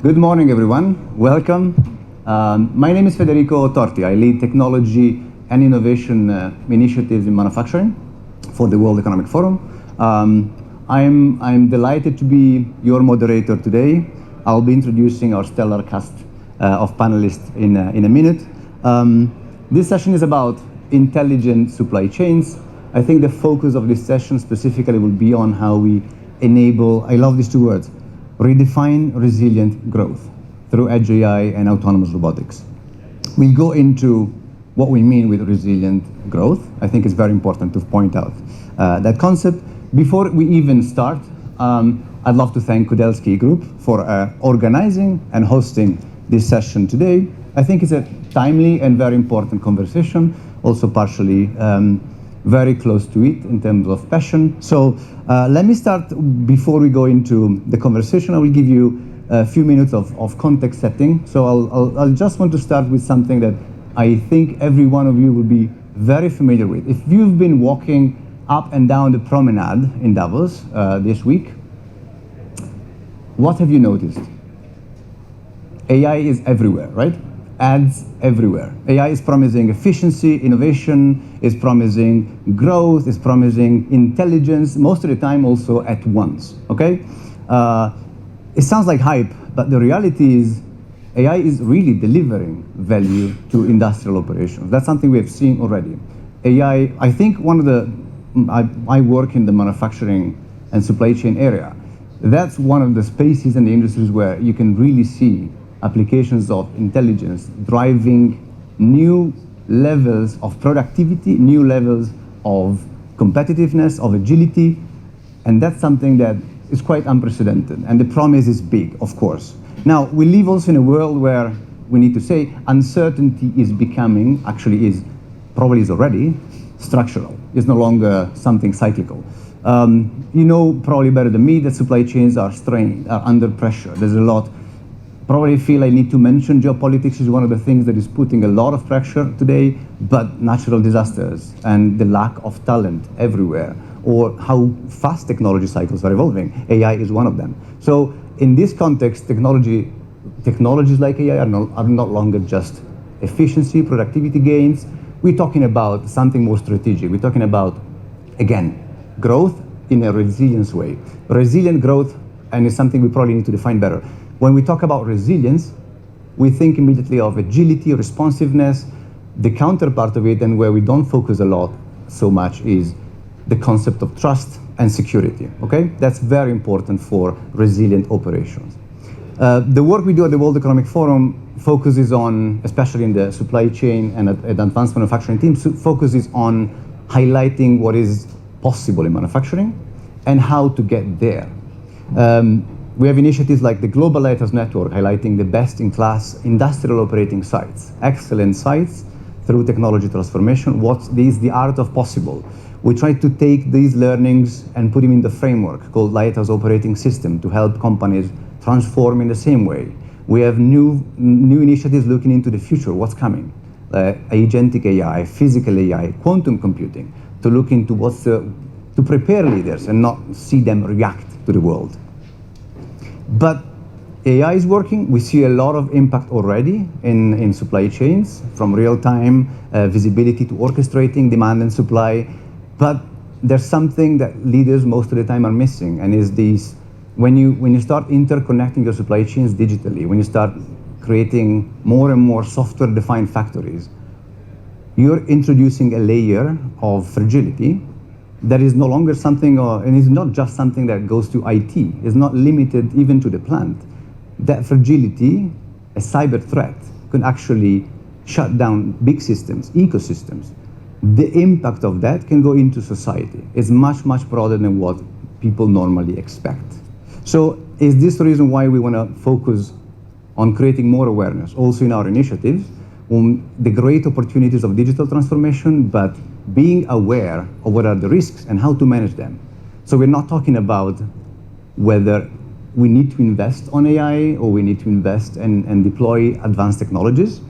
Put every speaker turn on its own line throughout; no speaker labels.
Good morning, everyone. Welcome. My name is Federico Torti. I lead technology and innovation initiatives in manufacturing for the World Economic Forum. I'm delighted to be your moderator today. I'll be introducing our stellar cast of panelists in a minute. This session is about intelligent supply chains. I think the focus of this session specifically will be on how we enable, I love these two words, redefine resilient growth through edge AI and autonomous robotics. We'll go into what we mean with resilient growth. I think it's very important to point out that concept. Before we even start, I'd love to thank Kudelski Group for organizing and hosting this session today. I think it's a timely and very important conversation, also partially very close to it in terms of passion. So let me start. Before we go into the conversation, I will give you a few minutes of context setting. So I'll just want to start with something that I think every one of you will be very familiar with. If you've been walking up and down the promenade in Davos this week, what have you noticed? AI is everywhere, right? Ads everywhere. AI is promising efficiency, innovation, is promising growth, is promising intelligence, most of the time also at once, okay? It sounds like hype, but the reality is AI is really delivering value to industrial operations. That's something we have seen already. AI, I think one of the, I work in the manufacturing and supply chain area. That's one of the spaces and the industries where you can really see applications of intelligence driving new levels of productivity, new levels of competitiveness, of agility, and that's something that is quite unprecedented, and the promise is big, of course. Now, we live also in a world where we need to say uncertainty is becoming, actually is, probably is already, structural. It's no longer something cyclical. You know probably better than me that supply chains are strained, are under pressure. There's a lot. Probably feel I need to mention geopolitics is one of the things that is putting a lot of pressure today, but natural disasters and the lack of talent everywhere, or how fast technology cycles are evolving. AI is one of them. So in this context, technologies like AI are no longer just efficiency, productivity gains. We're talking about something more strategic. We're talking about, again, growth in a resilience way. Resilient growth, and it's something we probably need to define better. When we talk about resilience, we think immediately of agility, responsiveness. The counterpart of it, and where we don't focus a lot so much, is the concept of trust and security, okay? That's very important for resilient operations. The work we do at the World Economic Forum focuses on, especially in the supply chain and at advanced manufacturing teams, focuses on highlighting what is possible in manufacturing and how to get there. We have initiatives like the Global Lighthouse Network, highlighting the best-in-class industrial operating sites, excellent sites through technology transformation. What is the art of possible? We try to take these learnings and put them in the framework called Lighthouse Operating System to help companies transform in the same way. We have new initiatives looking into the future, what's coming. Agentic AI, physical AI, quantum computing, to look into to prepare leaders and not see them react to the world. But AI is working. We see a lot of impact already in supply chains, from real-time visibility to orchestrating demand and supply. But there's something that leaders most of the time are missing, and is these, when you start interconnecting your supply chains digitally, when you start creating more and more software-defined factories, you're introducing a layer of fragility that is no longer something, and it's not just something that goes to IT. It's not limited even to the plant. That fragility, a cyber threat, can actually shut down big systems, ecosystems. The impact of that can go into society. It's much, much broader than what people normally expect. So is this the reason why we want to focus on creating more awareness, also in our initiatives, on the great opportunities of digital transformation, but being aware of what are the risks and how to manage them. So we're not talking about whether we need to invest on AI or we need to invest and deploy advanced technologies.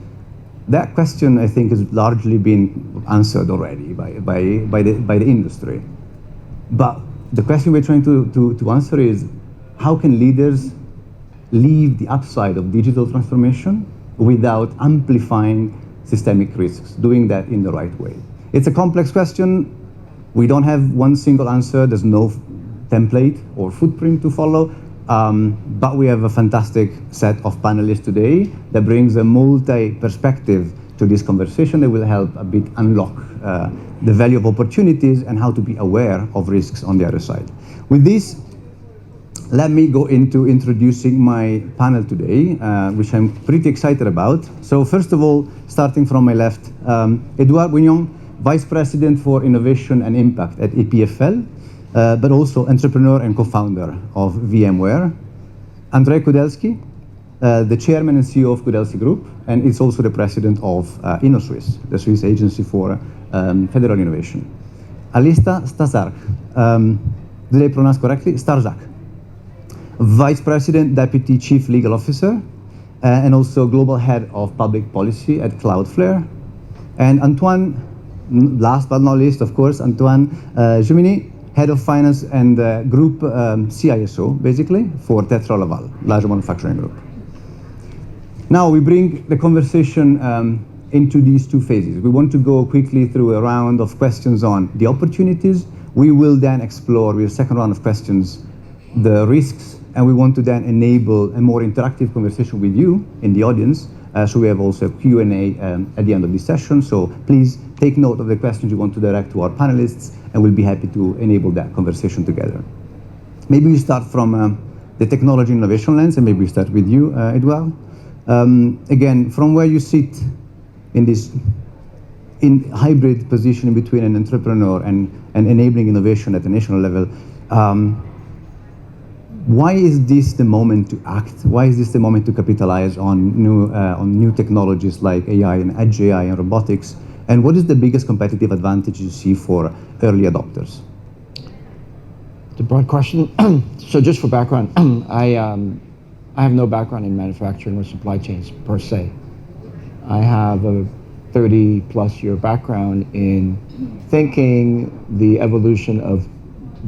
That question, I think, has largely been answered already by the industry. But the question we're trying to answer is, how can leaders leave the upside of digital transformation without amplifying systemic risks, doing that in the right way? It's a complex question. We don't have one single answer. There's no template or footprint to follow, but we have a fantastic set of panelists today that brings a multi-perspective to this conversation that will help a bit unlock the value of opportunities and how to be aware of risks on the other side. With this, let me go into introducing my panel today, which I'm pretty excited about. So first of all, starting from my left, Edouard Guignon, Vice President for Innovation and Impact at EPFL, but also entrepreneur and co-founder of VMware. Andrei Kudelski, the Chairman and CEO of Kudelski Group, and is also the President of InnoSwiss, the Swiss Agency for Federal Innovation. Alista Stazark, did I pronounce correctly? Starzak, Vice President, Deputy Chief Legal Officer, and also Global Head of Public Policy at Cloudflare. And Antoine, last but not least, of course, Antoine Jumini, Head of Finance and Group CISO, basically, for Tetra Laval, large manufacturing group. Now we bring the conversation into these two phases. We want to go quickly through a round of questions on the opportunities. We will then explore, with a second round of questions, the risks, and we want to then enable a more interactive conversation with you in the audience. So we have also a Q&A at the end of this session. So please take note of the questions you want to direct to our panelists, and we'll be happy to enable that conversation together. Maybe we start from the technology innovation lens, and maybe we start with you, Edouard. Again, from where you sit in this hybrid position between an entrepreneur and enabling innovation at the national level, why is this the moment to act? Why is this the moment to capitalize on new technologies like AI and edge AI and robotics? And what is the biggest competitive advantage you see for early adopters?
It's a broad question. So just for background, I have no background in manufacturing or supply chains per se. I have a 30-plus year background in thinking the evolution of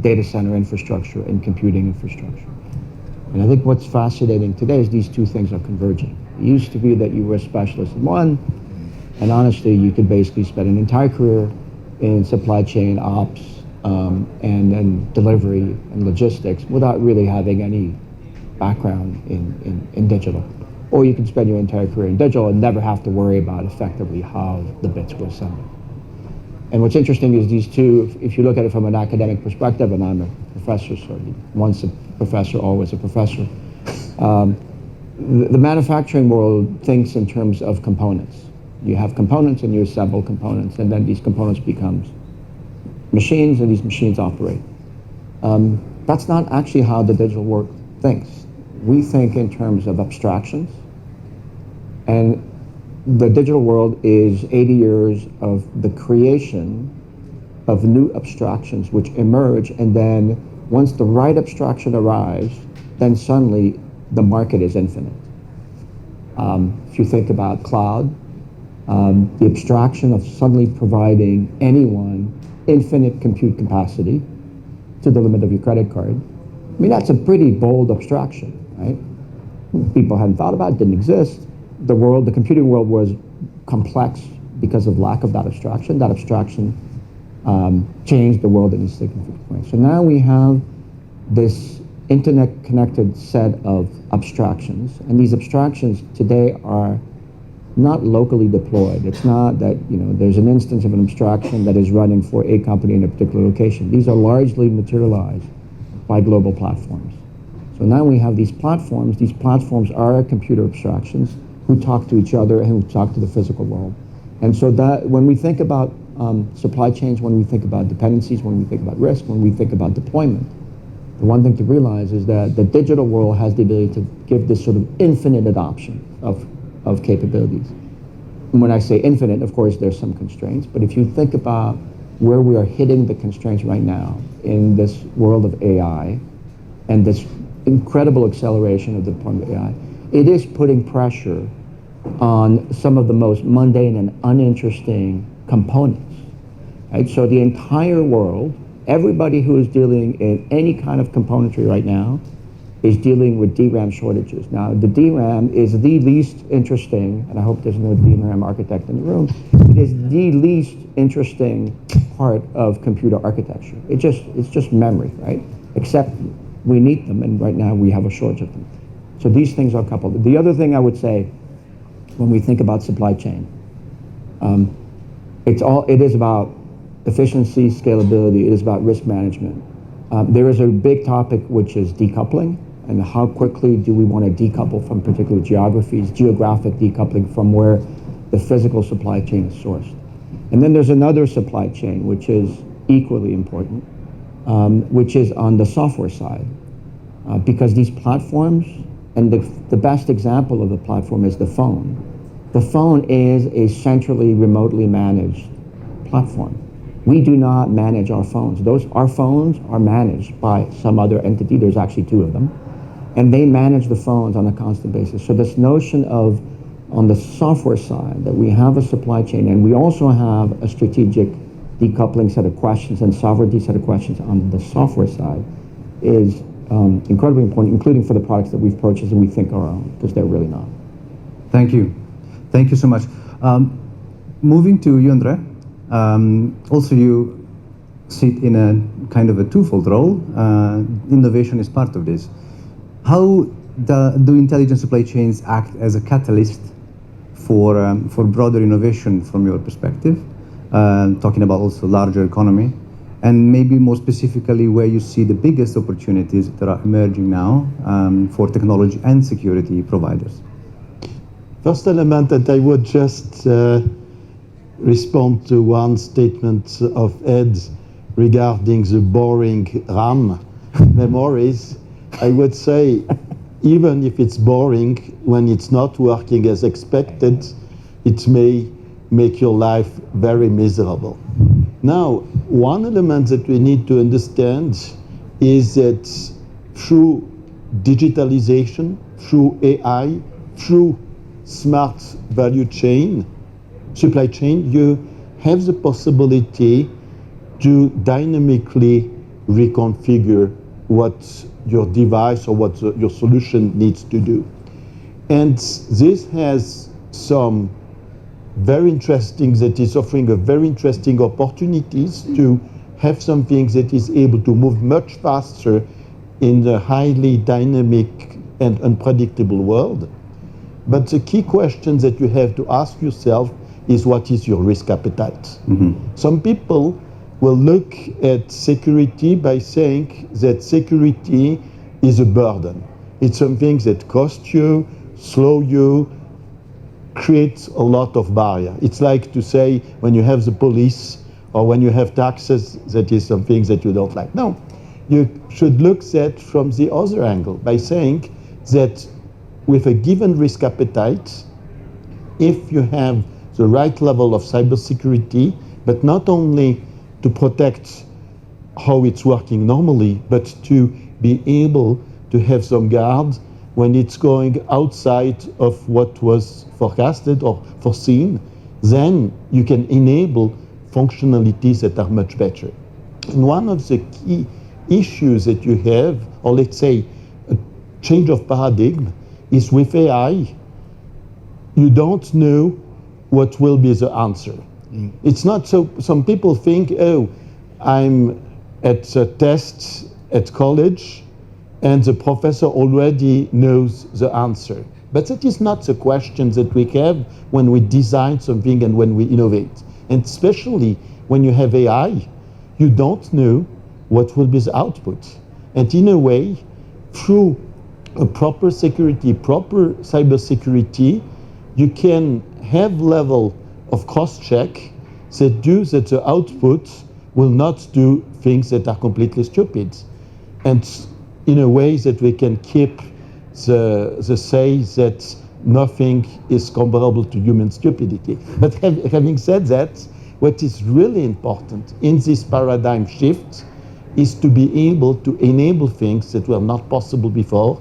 data center infrastructure and computing infrastructure. And I think what's fascinating today is these two things are converging. It used to be that you were a specialist in one, and honestly, you could basically spend an entire career in supply chain ops and delivery and logistics without really having any background in digital. Or you can spend your entire career in digital and never have to worry about effectively how the bits were assembled. And what's interesting is these two, if you look at it from an academic perspective, and I'm a professor, so once a professor, always a professor, the manufacturing world thinks in terms of components. You have components and you assemble components, and then these components become machines, and these machines operate. That's not actually how the digital world thinks. We think in terms of abstractions, and the digital world is 80 years of the creation of new abstractions which emerge, and then once the right abstraction arrives, then suddenly the market is infinite. If you think about cloud, the abstraction of suddenly providing anyone infinite compute capacity to the limit of your credit card, I mean, that's a pretty bold abstraction, right? People hadn't thought about it, didn't exist. The computing world was complex because of lack of that abstraction. That abstraction changed the world in a significant way. So now we have this internet-connected set of abstractions, and these abstractions today are not locally deployed. It's not that there's an instance of an abstraction that is running for a company in a particular location. These are largely materialized by global platforms. So now we have these platforms. These platforms are computer abstractions who talk to each other and who talk to the physical world. And so that when we think about supply chains, when we think about dependencies, when we think about risk, when we think about deployment, the one thing to realize is that the digital world has the ability to give this sort of infinite adoption of capabilities. And when I say infinite, of course, there's some constraints, but if you think about where we are hitting the constraints right now in this world of AI and this incredible acceleration of the deployment of AI, it is putting pressure on some of the most mundane and uninteresting components, right? So the entire world, everybody who is dealing in any kind of componentry right now, is dealing with DRAM shortages. Now, the DRAM is the least interesting, and I hope there's no DRAM architect in the room, it is the least interesting part of computer architecture. It's just memory, right? Except we need them, and right now we have a shortage of them. So these things are coupled. The other thing I would say, when we think about supply chain, it is about efficiency, scalability, it is about risk management. There is a big topic which is decoupling, and how quickly do we want to decouple from particular geographies, geographic decoupling from where the physical supply chain is sourced. And then there's another supply chain which is equally important, which is on the software side. Because these platforms, and the best example of the platform is the phone. The phone is a centrally, remotely managed platform. We do not manage our phones. Our phones are managed by some other entity. There's actually two of them. And they manage the phones on a constant basis. So this notion of, on the software side, that we have a supply chain and we also have a strategic decoupling set of questions and sovereignty set of questions on the software side is incredibly important, including for the products that we've purchased and we think are our own, because they're really not.
Thank you. Thank you so much. Moving to you, Andre. Also, you sit in a kind of a twofold role. Innovation is part of this. How do intelligent supply chains act as a catalyst for broader innovation from your perspective? Talking about also larger economy, and maybe more specifically where you see the biggest opportunities that are emerging now for technology and security providers.
First element that I would just respond to one statement of Ed regarding the boring RAM memories. I would say, even if it's boring, when it's not working as expected, it may make your life very miserable. Now, one element that we need to understand is that through digitalization, through AI, through smart value chain, supply chain, you have the possibility to dynamically reconfigure what your device or what your solution needs to do. And this has some very interesting, that is offering a very interesting opportunities to have something that is able to move much faster in the highly dynamic and unpredictable world. But the key question that you have to ask yourself is, what is your risk appetite? Mm-hmm. Some people will look at security by saying that security is a burden. It's something that costs you, slow you, creates a lot of barrier. It's like to say when you have the police or when you have taxes, that is something that you don't like. No, you should look at it from the other angle by saying that with a given risk appetite, if you have the right level of cybersecurity, but not only to protect how it's working normally, but to be able to have some guard when it's going outside of what was forecasted or foreseen, then you can enable functionalities that are much better. And one of the key issues that you have, or let's say a change of paradigm, is with AI, you don't know what will be the answer. Mm. It's not so, some people think, oh, I'm at a test at college and the professor already knows the answer. But that is not the question that we have when we design something and when we innovate. And especially when you have AI, you don't know what will be the output. And in a way, through a proper security, proper cybersecurity, you can have level of cross-check that do that the output will not do things that are completely stupid. And in a way that we can keep the say that nothing is comparable to human stupidity. But having said that, what is really important in this paradigm shift is to be able to enable things that were not possible before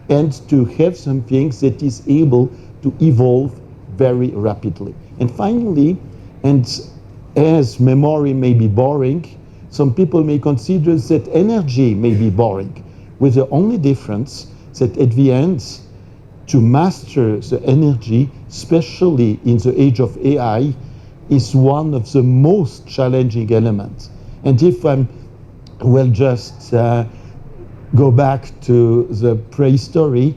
and to have some things that is able to evolve very rapidly. And finally, and as memory may be boring, some people may consider that energy may be boring. with the only difference that at the end, to master the energy, especially in the age of AI, is one of the most challenging elements. And if I will just go back to the prehistory,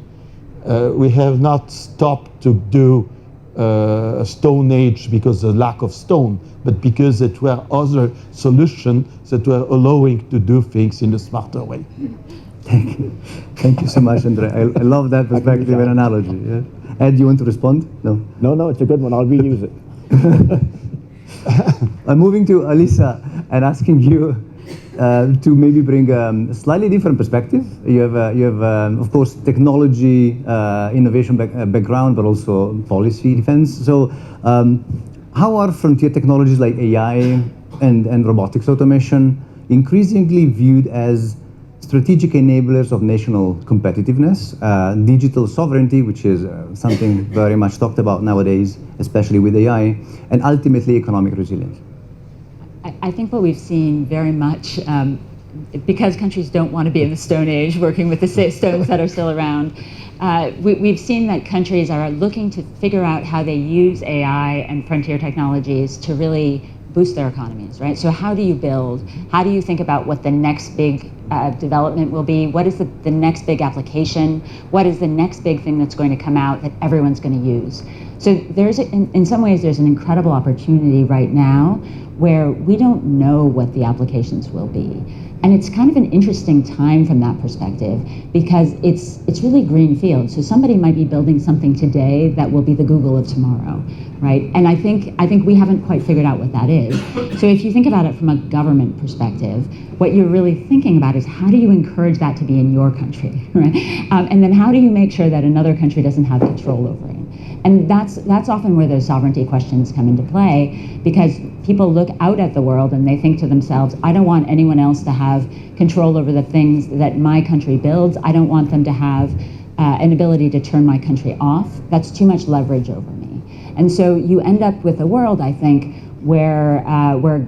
we have not stopped to do a Stone Age because of the lack of stone, but because there were other solutions that were allowing to do things in a smarter way.
Thank you so much, André. I love that perspective and analogy. Yeah. Ed, you want to respond? No.
No, it's a good one. I'll reuse it.
I'm moving to Alisa and asking you to maybe bring a slightly different perspective. You have of course, technology, innovation background, but also policy defense. So how are frontier technologies like AI and robotics automation increasingly viewed as strategic enablers of national competitiveness, digital sovereignty, which is something very much talked about nowadays, especially with AI, and ultimately economic resilience?
I think what we've seen very much, because countries don't want to be in the Stone Age working with the stones that are still around, we've seen that countries are looking to figure out how they use AI and frontier technologies to really boost their economies, right? So how do you build? How do you think about what the next big development will be? What is the next big application? What is the next big thing that's going to come out that everyone's going to use? So in some ways, there's an incredible opportunity right now where we don't know what the applications will be. And it's kind of an interesting time from that perspective because it's really green field. So somebody might be building something today that will be the Google of tomorrow, right? And I think we haven't quite figured out what that is. So if you think about it from a government perspective, what you're really thinking about is how do you encourage that to be in your country, right? And then how do you make sure that another country doesn't have control over it? And that's often where those sovereignty questions come into play because people look out at the world and they think to themselves, I don't want anyone else to have control over the things that my country builds. I don't want them to have an ability to turn my country off. That's too much leverage over me. And so you end up with a world, I think, where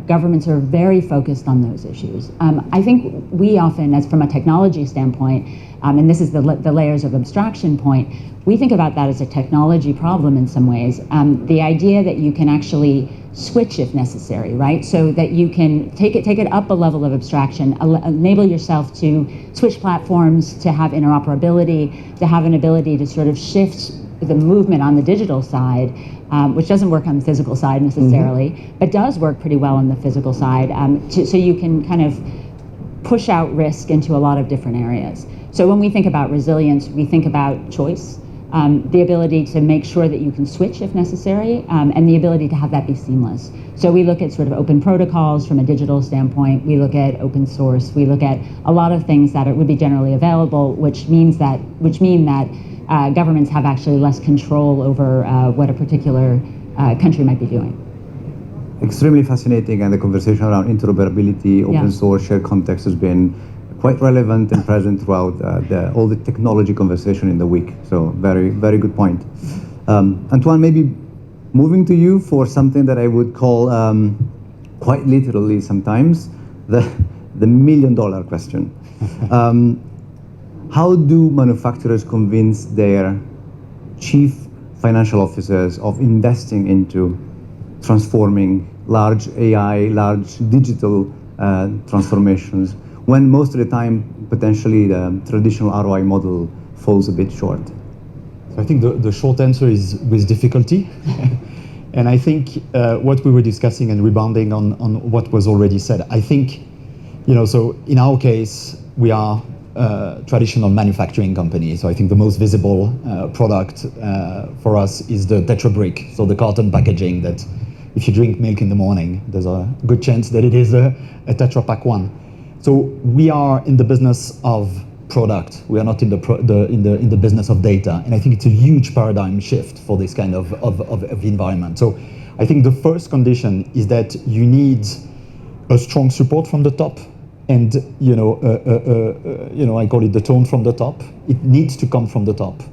governments are very focused on those issues. I think we often, as from a technology standpoint, and this is the layers of abstraction point, we think about that as a technology problem in some ways. The idea that you can actually switch if necessary, right? So that you can take it up a level of abstraction, enable yourself to switch platforms, to have interoperability, to have an ability to sort of shift the movement on the digital side, which doesn't work on the physical side necessarily, but does work pretty well on the physical side, so you can kind of push out risk into a lot of different areas. So when we think about resilience, we think about choice, the ability to make sure that you can switch if necessary, and the ability to have that be seamless. So we look at sort of open protocols from a digital standpoint, we look at open source, we look at a lot of things that would be generally available, which mean that governments have actually less control over what a particular country might be doing.
Extremely fascinating, and the conversation around interoperability, open source, shared context has been quite relevant and present throughout all the technology conversation in the week. So very, very good point. Antoine, maybe moving to you for something that I would call quite literally sometimes the $1 million question. How do manufacturers convince their chief financial officers of investing into transforming large AI, large digital transformations, when most of the time, potentially, the traditional ROI model falls a bit short?
So I think the short answer is with difficulty. And I think what we were discussing and rebounding on what was already said, I think, so in our case, we are traditional manufacturing company. So I think the most visible product for us is the Tetra Brick, so the carton packaging that if you drink milk in the morning, there's a good chance that it is a Tetra Pak one. So we are in the business of product. We are not in the business of data. And I think it's a huge paradigm shift for this kind of environment. So I think the first condition is that you need a strong support from the top. And I call it the tone from the top. It needs to come from the top.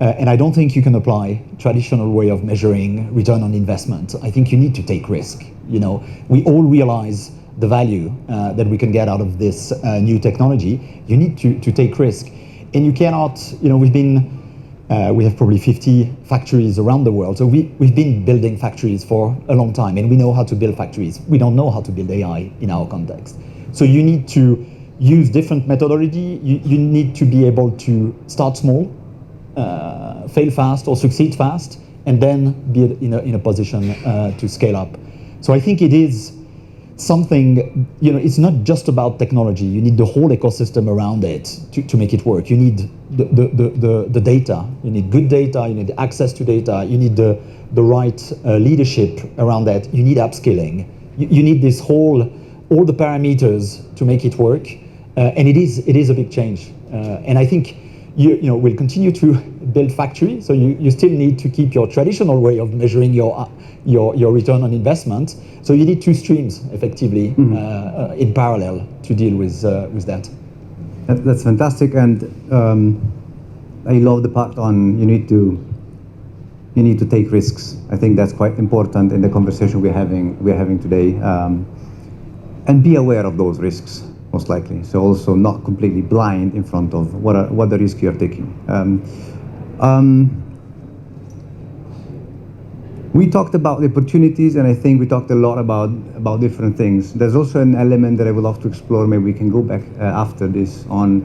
And I don't think you can apply traditional way of measuring return on investment. I think you need to take risk. We all realize the value that we can get out of this new technology, you need to take risk. And you cannot, we have probably 50 factories around the world. So we've been building factories for a long time, and we know how to build factories. We don't know how to build AI in our context. So you need to use different methodology. You need to be able to start small, fail fast or succeed fast, and then be in a position to scale up. So I think it is something, it's not just about technology. You need the whole ecosystem around it to make it work. You need the data. You need good data. You need access to data. You need the right leadership around that. You need upskilling. You need all the parameters to make it work. And it is a big change. And I think we'll continue to build factories. So you still need to keep your traditional way of measuring your return on investment. So you need two streams effectively in parallel to deal with that.
That's fantastic, and I love the part on you need to take risks. I think that's quite important in the conversation we're having today, and be aware of those risks most likely. So also not completely blind in front of what the risk you're taking. We talked about the opportunities, and I think we talked a lot about different things. There's also an element that I would love to explore. Maybe we can go back after this on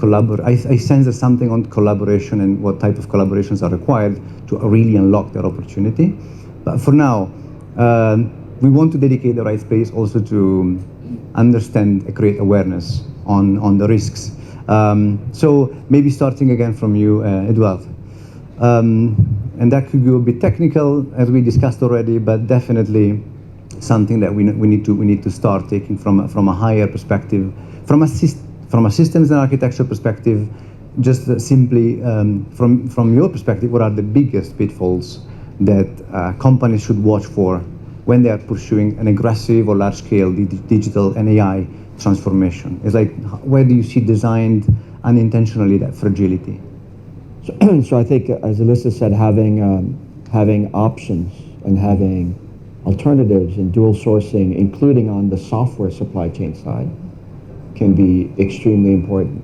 I sense there's something on collaboration and what type of collaborations are required to really unlock that opportunity. But for now, we want to dedicate the right space also to understand and create awareness on the risks. So maybe starting again from you, Edouard. And that could go a bit technical, as we discussed already, but definitely something that we need to start taking from a higher perspective, from a systems and architecture perspective. Just simply from your perspective, what are the biggest pitfalls that companies should watch for when they are pursuing an aggressive or large-scale digital and AI transformation? It's like, where do you see designed unintentionally that fragility?
So I think, as Alyssa said, having options and having alternatives and dual sourcing, including on the software supply chain side, can be extremely important.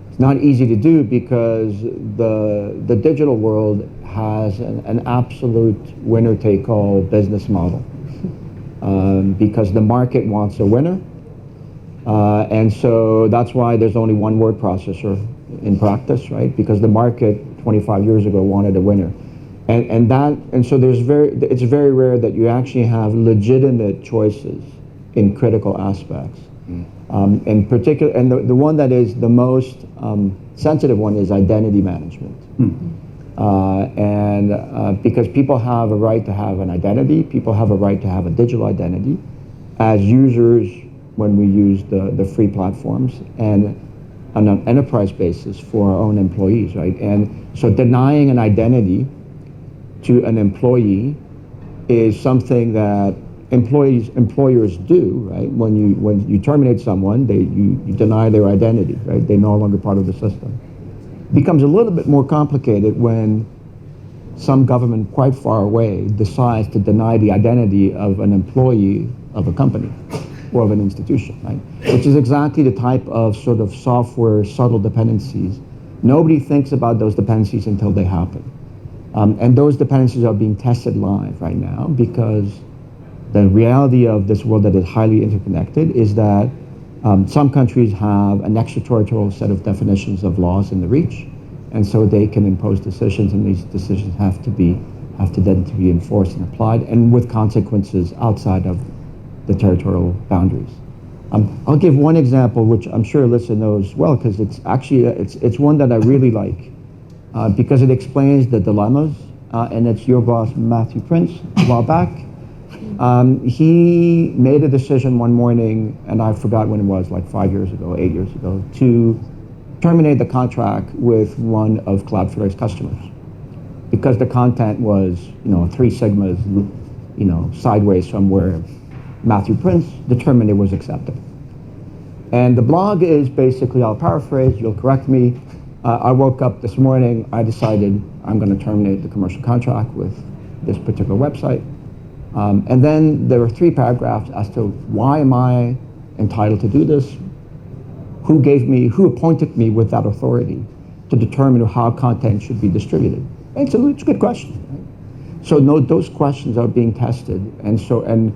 It's not easy to do because the digital world has an absolute winner-take-all business model, because the market wants a winner, and so that's why there's only one word processor in practice, right? Because the market 25 years ago wanted a winner, and so it's very rare that you actually have legitimate choices in critical aspects. In particular, and the one that is the most sensitive one is identity management. Because people have a right to have an identity, people have a right to have a digital identity as users when we use the free platforms, and on an enterprise basis for our own employees, right? And so denying an identity to an employee is something that employers do, right? When you terminate someone, you deny their identity, right? They're no longer part of the system. It becomes a little bit more complicated when some government quite far away decides to deny the identity of an employee of a company or of an institution, right? Which is exactly the type of sort of software subtle dependencies. Nobody thinks about those dependencies until they happen. And those dependencies are being tested live right now, because the reality of this world that is highly interconnected is that some countries have an extraterritorial set of definitions of laws in the reach, and so they can impose decisions, and these decisions have to then be enforced and applied, and with consequences outside of the territorial boundaries. I'll give one example, which I'm sure Alyssa knows well, because it's actually it's one that I really like, because it explains the dilemmas, and it's your boss Matthew Prince a while back. He made a decision one morning, and I forgot when it was, like 5 years ago, 8 years ago, to terminate the contract with one of Cloudflare's customers, because the content was, 3 sigmas, sideways from where Matthew Prince determined it was acceptable. And the blog is basically, I'll paraphrase, you'll correct me. I woke up this morning, I decided I'm going to terminate the commercial contract with this particular website. And then there are 3 paragraphs as to why am I entitled to do this, who appointed me with that authority to determine how content should be distributed. It's a good question. Right? So those questions are being tested, and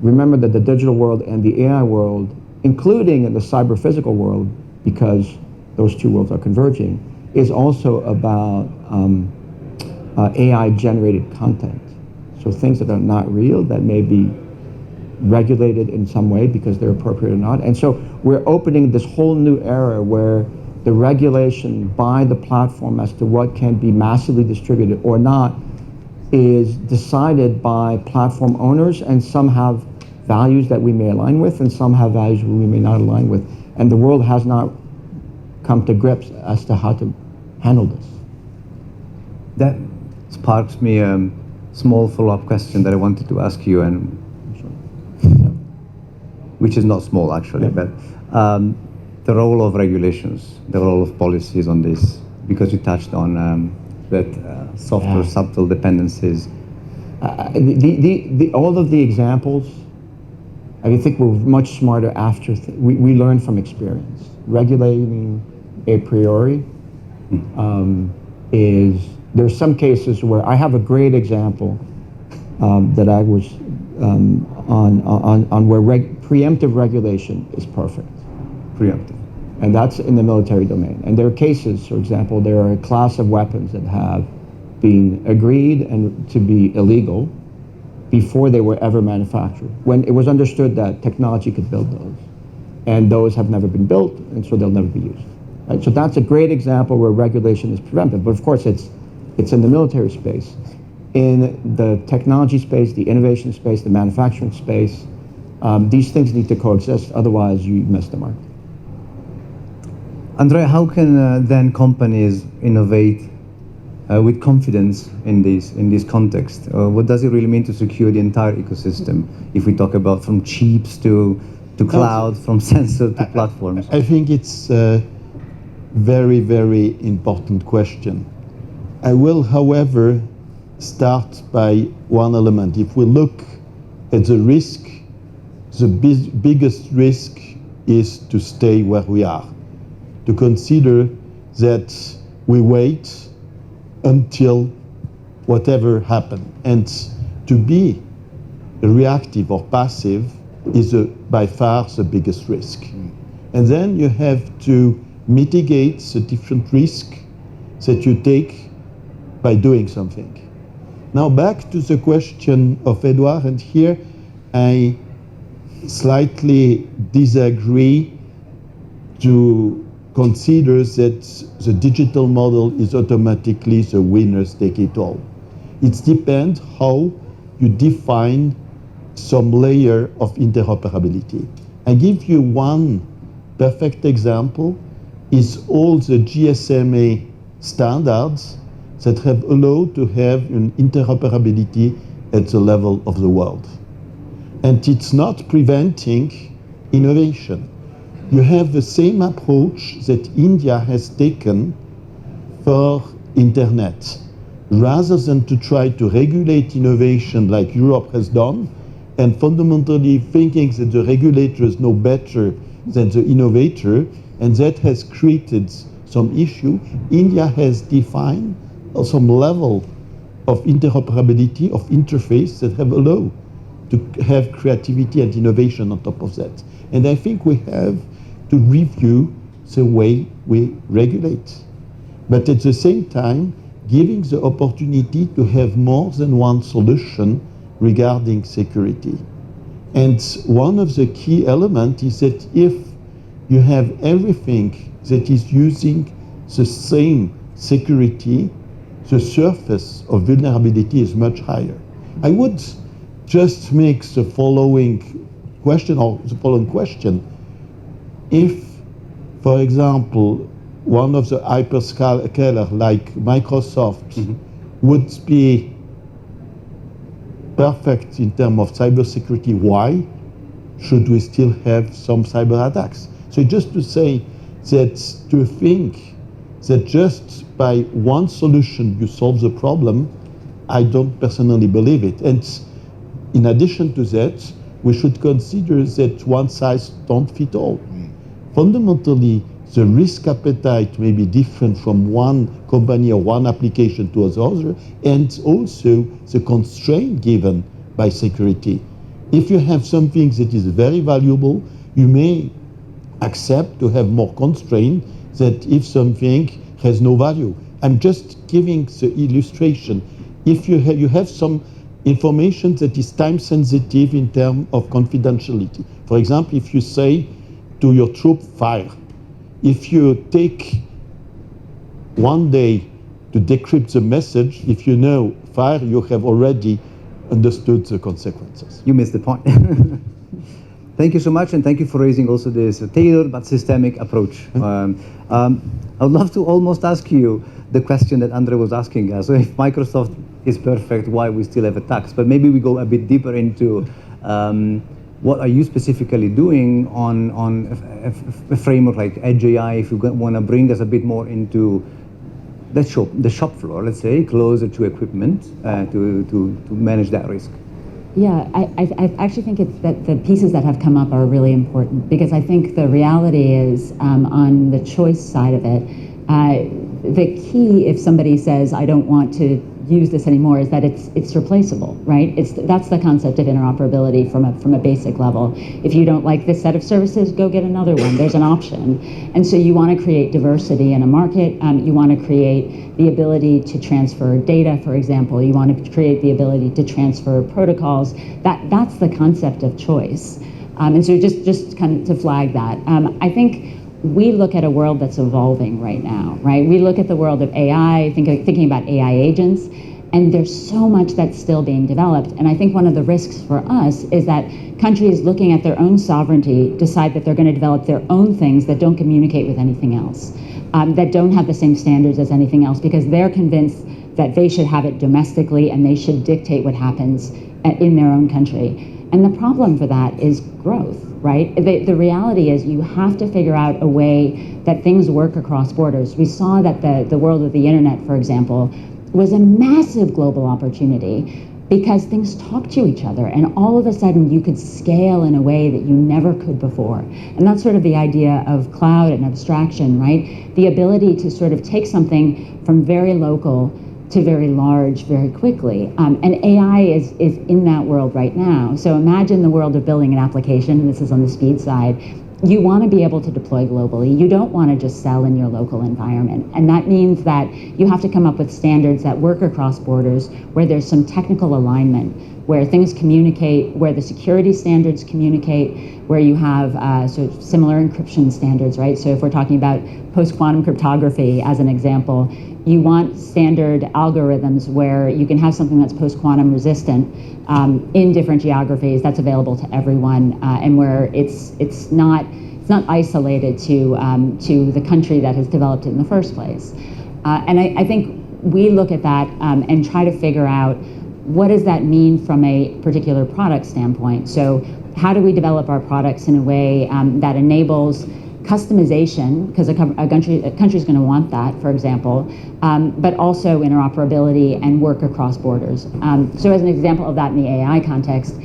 remember that the digital world and the AI world, including in the cyber physical world, because those 2 worlds are converging, is also about AI generated content. So things that are not real that may be regulated in some way because they're appropriate or not. And so we're opening this whole new era where the regulation by the platform as to what can be massively distributed or not is decided by platform owners, and some have values that we may align with and some have values we may not align with. And the world has not come to grips as to how to handle this.
That sparks me a small follow-up question that I wanted to ask you, and which is not small actually, but the role of regulations, the role of policies on this, because you touched on that softer, subtle dependencies.
All of the examples, I think we're much smarter after we learn from experience. Regulating a priori there's some cases where I have a great example that I was on where preemptive regulation is perfect.
Preemptive.
And that's in the military domain. And there are cases, for example, there are a class of weapons that have been agreed and to be illegal before they were ever manufactured, when it was understood that technology could build those. And those have never been built, and so they'll never be used. Right? So that's a great example where regulation is preemptive. But of course, it's in the military space. In the technology space, the innovation space, the manufacturing space, these things need to coexist, otherwise you miss the mark.
Andrea, how can then companies innovate with confidence in this context? What does it really mean to secure the entire ecosystem if we talk about from chips to cloud, from sensor to platforms?
I think it's a very, very important question. I will, however, start by one element. If we look at the risk, the biggest risk is to stay where we are, to consider that we wait until whatever happens. And to be reactive or passive is by far the biggest risk. And then you have to mitigate the different risks that you take by doing something. Now back to the question of Edouard, and here I slightly disagree to consider that the digital model is automatically the winners take it all. It depends how you define some layer of interoperability. I give you one perfect example, is all the GSMA standards that have allowed to have an interoperability at the level of the world. And it's not preventing innovation. You have the same approach that India has taken for internet. Rather than to try to regulate innovation like Europe has done, and fundamentally thinking that the regulators know better than the innovator, and that has created some issue, India has defined some level of interoperability, of interface that have allowed to have creativity and innovation on top of that. And I think we have to review the way we regulate. But at the same time, giving the opportunity to have more than one solution regarding security. And one of the key elements is that if you have everything that is using the same security, the surface of vulnerability is much higher. I would just make the following question, if, for example, one of the hyperscaler like Microsoft would be perfect in terms of cybersecurity, why should we still have some cyber attacks? So just to say that, to think that just by one solution you solve the problem, I don't personally believe it. And in addition to that, we should consider that one size don't fit all. Fundamentally, the risk appetite may be different from one company or one application to another, and also the constraint given by security. If you have something that is very valuable, you may accept to have more constraint than if something has no value. I'm just giving the illustration. If you have some information that is time sensitive in terms of confidentiality. For example, if you say to your troop, fire, if you take one day to decrypt the message, if you know fire, you have already understood the consequences.
You missed the point. Thank you so much, and thank you for raising also this tailored but systemic approach. I would love to almost ask you the question that Andre was asking us. So if Microsoft is perfect, why we still have attacks? But maybe we go a bit deeper into what are you specifically doing on a framework like Edge AI, if you want to bring us a bit more into the shop floor, let's say, closer to equipment to manage that risk.
Yeah, I actually think it's that the pieces that have come up are really important, because I think the reality is on the choice side of it, the key, if somebody says, I don't want to use this anymore, is that it's replaceable, right? That's the concept of interoperability from a basic level. If you don't like this set of services, go get another one. There's an option. And so you want to create diversity in a market. You want to create the ability to transfer data, for example. You want to create the ability to transfer protocols. That's the concept of choice. And so just kind of to flag that. I think we look at a world that's evolving right now, right? We look at the world of AI, thinking about AI agents, and there's so much that's still being developed. And I think one of the risks for us is that countries looking at their own sovereignty decide that they're going to develop their own things that don't communicate with anything else, that don't have the same standards as anything else, because they're convinced that they should have it domestically and they should dictate what happens in their own country. And the problem for that is growth, right? The reality is you have to figure out a way that things work across borders. We saw that the world of the internet, for example, was a massive global opportunity because things talk to each other, and all of a sudden you could scale in a way that you never could before. And that's sort of the idea of cloud and abstraction, right? The ability to sort of take something from very local to very large very quickly. And AI is in that world right now. So imagine the world of building an application, and this is on the speed side. You want to be able to deploy globally. You don't want to just sell in your local environment. And that means that you have to come up with standards that work across borders, where there's some technical alignment, where things communicate, where the security standards communicate, where you have sort of similar encryption standards, right? So if we're talking about post-quantum cryptography as an example, you want standard algorithms where you can have something that's post-quantum resistant in different geographies, that's available to everyone, and where it's not isolated to the country that has developed it in the first place. And I think we look at that and try to figure out, what does that mean from a particular product standpoint? So how do we develop our products in a way that enables customization, because a country is going to want that, for example, but also interoperability and work across borders. So as an example of that in the AI context,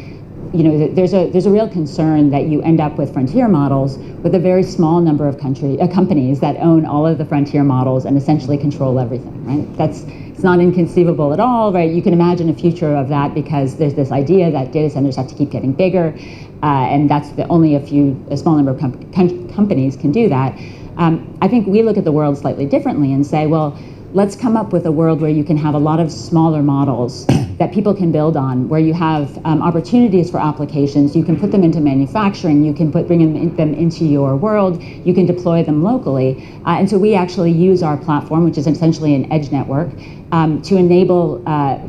you know, there's a real concern that you end up with frontier models with a very small number of companies that own all of the frontier models and essentially control everything, right? It's not inconceivable at all, right? You can imagine a future of that, because there's this idea that data centers have to keep getting bigger, and that's only a small number of companies can do that. I think we look at the world slightly differently and say, well, let's come up with a world where you can have a lot of smaller models that people can build on, where you have opportunities for applications. You can put them into manufacturing, you can bring them into your world, you can deploy them locally. And so we actually use our platform, which is essentially an edge network, to enable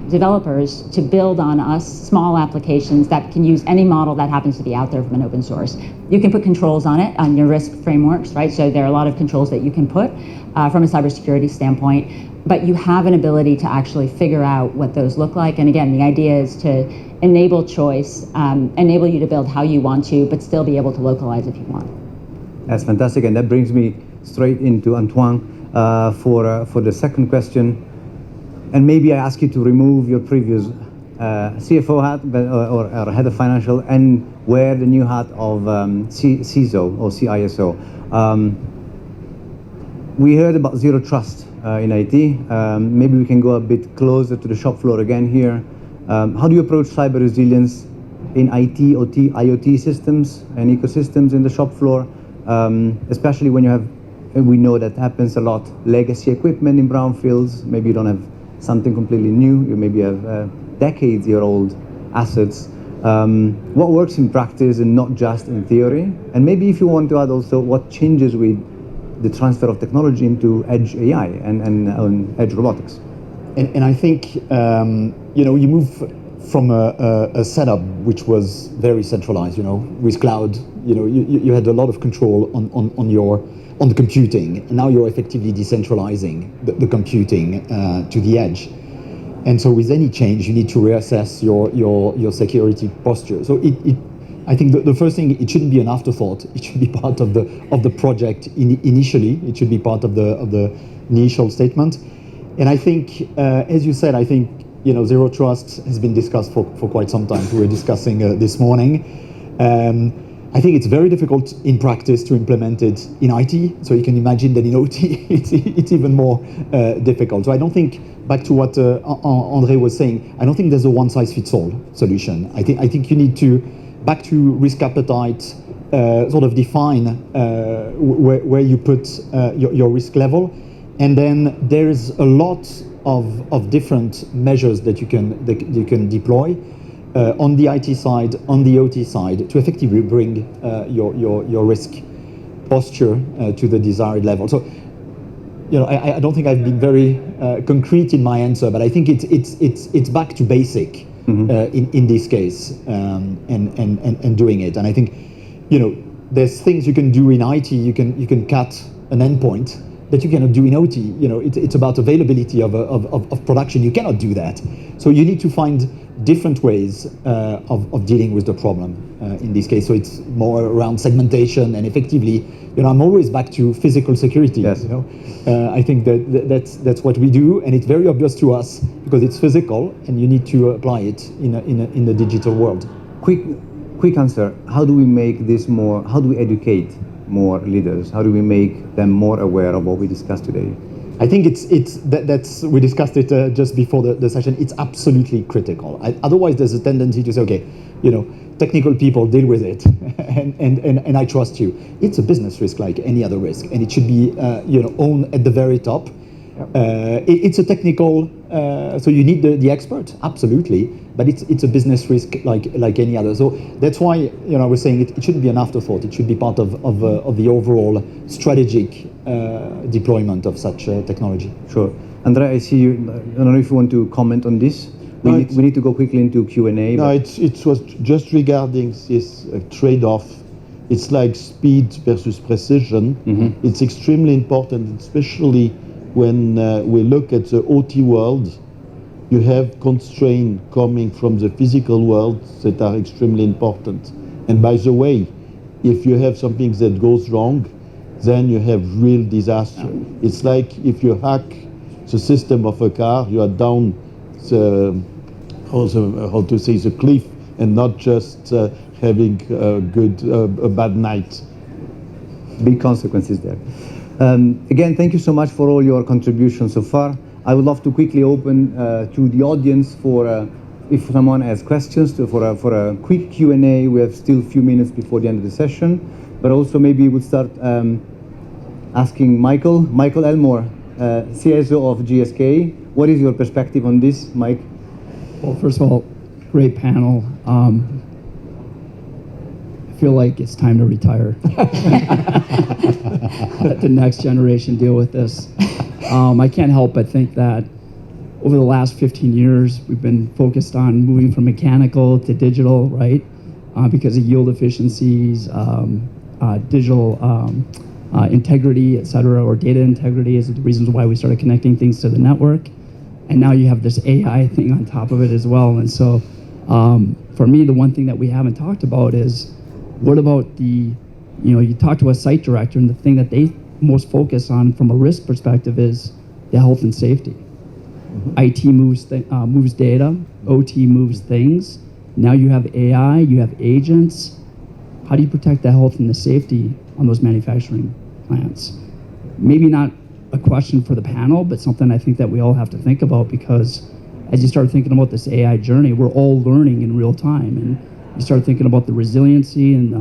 developers to build on us small applications that can use any model that happens to be out there from an open source. You can put controls on it, on your risk frameworks, right? So there are a lot of controls that you can put from a cybersecurity standpoint, but you have an ability to actually figure out what those look like. And again, the idea is to enable choice, enable you to build how you want to, but still be able to localize if you want.
That's fantastic, and that brings me straight into Antoine for the second question. And maybe I ask you to remove your previous CFO hat or head of financial, and wear the new hat of CISO or CISO. We heard about zero trust in IT. Maybe we can go a bit closer to the shop floor again here. How do you approach cyber resilience in IT, OT, IoT systems and ecosystems in the shop floor, especially when you have, we know that happens a lot, legacy equipment in brownfields. Maybe you don't have something completely new. You maybe have decades-year-old assets. What works in practice and not just in theory? And maybe if you want to add also what changes with the transfer of technology into edge AI and edge robotics.
And I think, you move from a setup which was very centralized, with cloud, you had a lot of control on the computing, and now you're effectively decentralizing the computing to the edge. And so with any change, you need to reassess your security posture. So I think the first thing, it shouldn't be an afterthought. It should be part of the project initially. It should be part of the initial statement. And I think, as you said, I think zero trust has been discussed for quite some time. We were discussing this morning. I think it's very difficult in practice to implement it in IT. So you can imagine that in OT, it's even more difficult. So I don't think, back to what André was saying, I don't think there's a one-size-fits-all solution. I think you need to, back to risk appetite, sort of define where you put your risk level. And then there's a lot of different measures that you can deploy on the IT side, on the OT side, to effectively bring your risk posture to the desired level. So, I don't think I've been very concrete in my answer, but I think it's back to basic in this case, and doing it. And I think, there's things you can do in IT. You can cut an endpoint that you cannot do in OT. It's about availability of production. You cannot do that. So you need to find different ways of dealing with the problem in this case. So it's more around segmentation, and effectively, I'm always back to physical security.
Yes.
I think that's what we do, and it's very obvious to us because it's physical, and you need to apply it in the digital world.
Quick answer. How do we make this more? How do we educate more leaders? How do we make them more aware of what we discussed today?
I think that's we discussed it just before the session. It's absolutely critical. Otherwise, there's a tendency to say, okay, technical people deal with it, and I trust you. It's a business risk like any other risk, and it should be owned at the very top. It's a technical, so you need the expert, absolutely, but it's a business risk like any other. So that's why I was saying it shouldn't be an afterthought. It should be part of the overall strategic deployment of such technology.
Sure. Andrea, I see you. I don't know if you want to comment on this. We need to go quickly into Q&A.
No, it was just regarding this trade-off. It's like speed versus precision.
Mm-hmm.
It's extremely important, especially when we look at the OT world. You have constraints coming from the physical world that are extremely important. And by the way, if you have something that goes wrong, then you have real disaster. It's like if you hack the system of a car, you are down the cliff, and not just having a bad night.
Big consequences there. Again, thank you so much for all your contributions so far. I would love to quickly open to the audience for if someone has questions for a quick Q&A. We have still a few minutes before the end of the session, but also maybe we'll start asking Michael Elmore, CSO of GSK. What is your perspective on this, Mike?
Well, first of all, great panel. I feel like it's time to retire. Let the next generation deal with this. I can't help but think that over the last 15 years, we've been focused on moving from mechanical to digital, right? Because of yield efficiencies, digital integrity, et cetera, or data integrity is the reasons why we started connecting things to the network. And now you have this AI thing on top of it as well. And so for me, the one thing that we haven't talked about is, what about you talk to a site director, and the thing that they most focus on from a risk perspective is the health and safety. IT moves moves data, OT moves things. Now you have AI, you have agents. How do you protect the health and the safety on those manufacturing plants? Maybe not a question for the panel, but something I think that we all have to think about, because as you start thinking about this AI journey, we're all learning in real time, and you start thinking about the resiliency and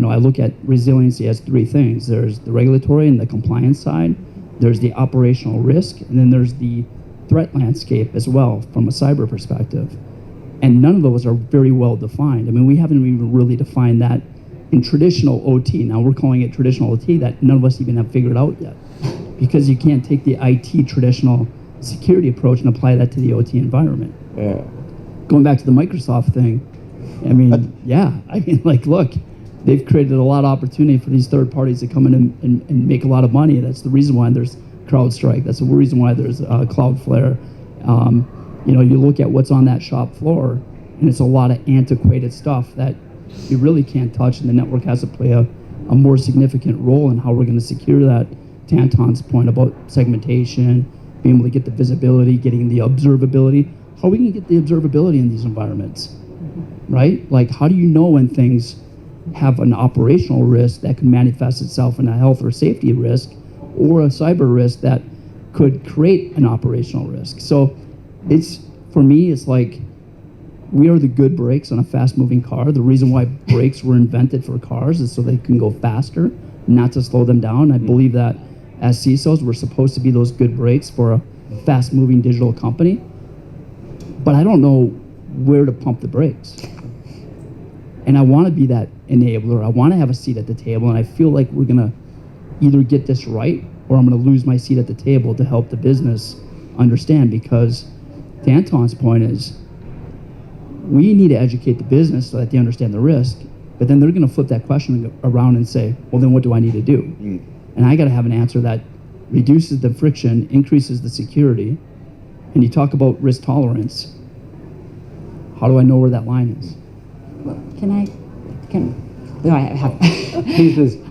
I look at resiliency as three things. There's the regulatory and the compliance side, there's the operational risk, and then there's the threat landscape as well from a cyber perspective. And none of those are very well defined. I mean, we haven't even really defined that in traditional OT. Now we're calling it traditional OT that none of us even have figured out yet, because you can't take the IT traditional security approach and apply that to the OT environment.
Yeah.
Going back to the Microsoft thing, I mean, look, they've created a lot of opportunity for these third parties to come in and make a lot of money. That's the reason why there's CrowdStrike. That's the reason why there's Cloudflare. You look at what's on that shop floor, and it's a lot of antiquated stuff that you really can't touch, and the network has to play a more significant role in how we're going to secure that. To Anton's point about segmentation, being able to get the visibility, getting the observability. How are we going to get the observability in these environments, right? Like, how do you know when things have an operational risk that can manifest itself in a health or safety risk, or a cyber risk that could create an operational risk? So for me, it's like, we are the good brakes on a fast-moving car. The reason why brakes were invented for cars is so they can go faster, not to slow them down. I believe that as CISOs, we're supposed to be those good brakes for a fast-moving digital company. But I don't know where to pump the brakes. And I want to be that enabler. I want to have a seat at the table, and I feel like we're going to either get this right, or I'm going to lose my seat at the table to help the business understand. Because to Anton's point is, we need to educate the business so that they understand the risk, but then they're going to flip that question around and say, well, then what do I need to do? And I got to have an answer that reduces the friction, increases the security. And you talk about risk tolerance. How do I know where that line is?
No, I have.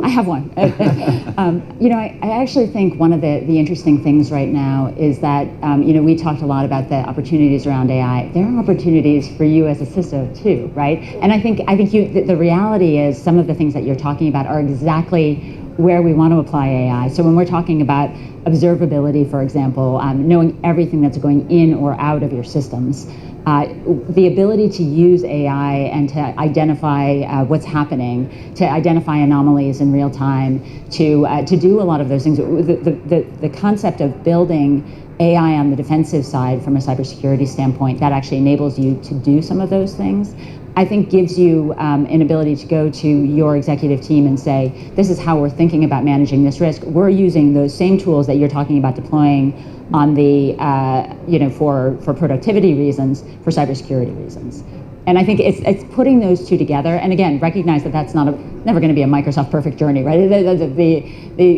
I have one. I actually think one of the interesting things right now is that we talked a lot about the opportunities around AI. There are opportunities for you as a CISO too, right? And I think the reality is some of the things that you're talking about are exactly where we want to apply AI. So when we're talking about observability, for example, knowing everything that's going in or out of your systems. The ability to use AI and to identify what's happening, to identify anomalies in real time, to do a lot of those things. The concept of building AI on the defensive side from a cybersecurity standpoint, that actually enables you to do some of those things, I think gives you an ability to go to your executive team and say, this is how we're thinking about managing this risk. We're using those same tools that you're talking about deploying on the, for productivity reasons, for cybersecurity reasons. And I think it's putting those two together, and again, recognize that that's never going to be a Microsoft perfect journey, right?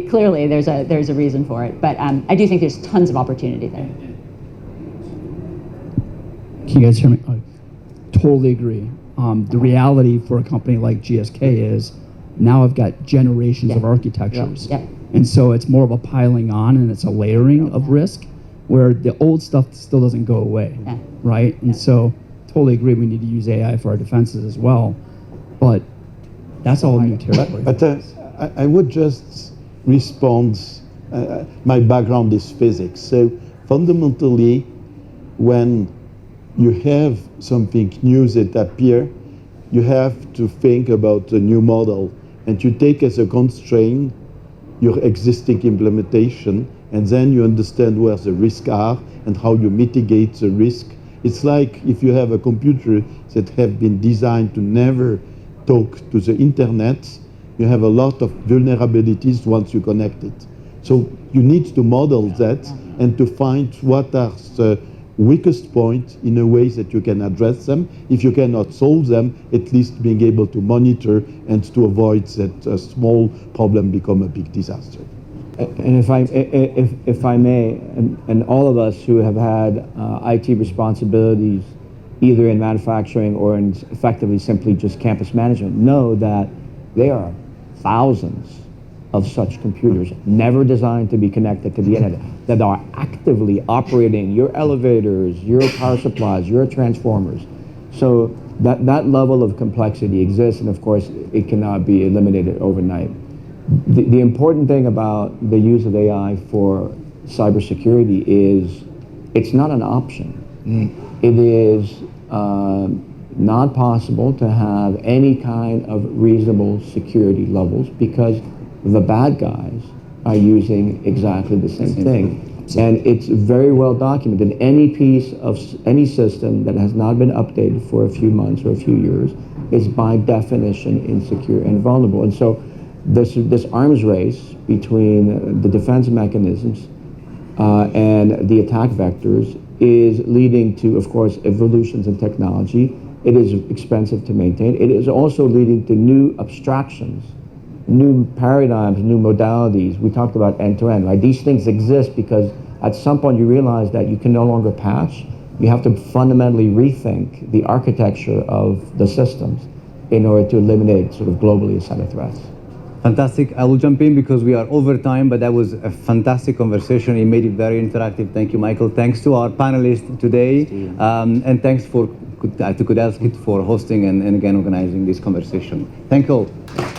Clearly, there's a reason for it, but I do think there's tons of opportunity there.
Can you guys hear me? I totally agree. The reality for a company like GSK is now I've got generations of architectures.
Yep.
And so it's more of a piling on, and it's a layering of risk, where the old stuff still doesn't go away, right? And so totally agree, we need to use AI for our defenses as well, but that's all new territory.
But I would just respond, my background is physics, so fundamentally, when you have something new that appear, you have to think about a new model, and you take as a constraint your existing implementation, and then you understand where the risks are and how you mitigate the risk. It's like if you have a computer that have been designed to never talk to the internet, you have a lot of vulnerabilities once you connect it. So you need to model that and to find what are the weakest point in a way that you can address them. If you cannot solve them, at least being able to monitor and to avoid that a small problem become a big disaster.
And if I may, and all of us who have had IT responsibilities, either in manufacturing or in effectively simply just campus management, know that there are thousands of such computers, never designed to be connected to the internet, that are actively operating your elevators, your power supplies, your transformers. So that level of complexity exists, and of course, it cannot be eliminated overnight. The important thing about the use of AI for cybersecurity is it's not an option. It is not possible to have any kind of reasonable security levels because the bad guys are using exactly the same thing. And it's very well documented. Any piece of any system that has not been updated for a few months or a few years is by definition insecure and vulnerable. And so this arms race between the defense mechanisms and the attack vectors is leading to, of course, evolutions in technology. It is expensive to maintain. It is also leading to new abstractions, new paradigms, new modalities. We talked about end-to-end, right? These things exist because at some point you realize that you can no longer patch. You have to fundamentally rethink the architecture of the systems in order to eliminate sort of globally a set of threats.
Fantastic. I will jump in because we are over time, but that was a fantastic conversation. It made it very interactive. Thank you, Michael. Thanks to our panelists today. And thanks to Kudelski for hosting and again organizing this conversation. Thank you all.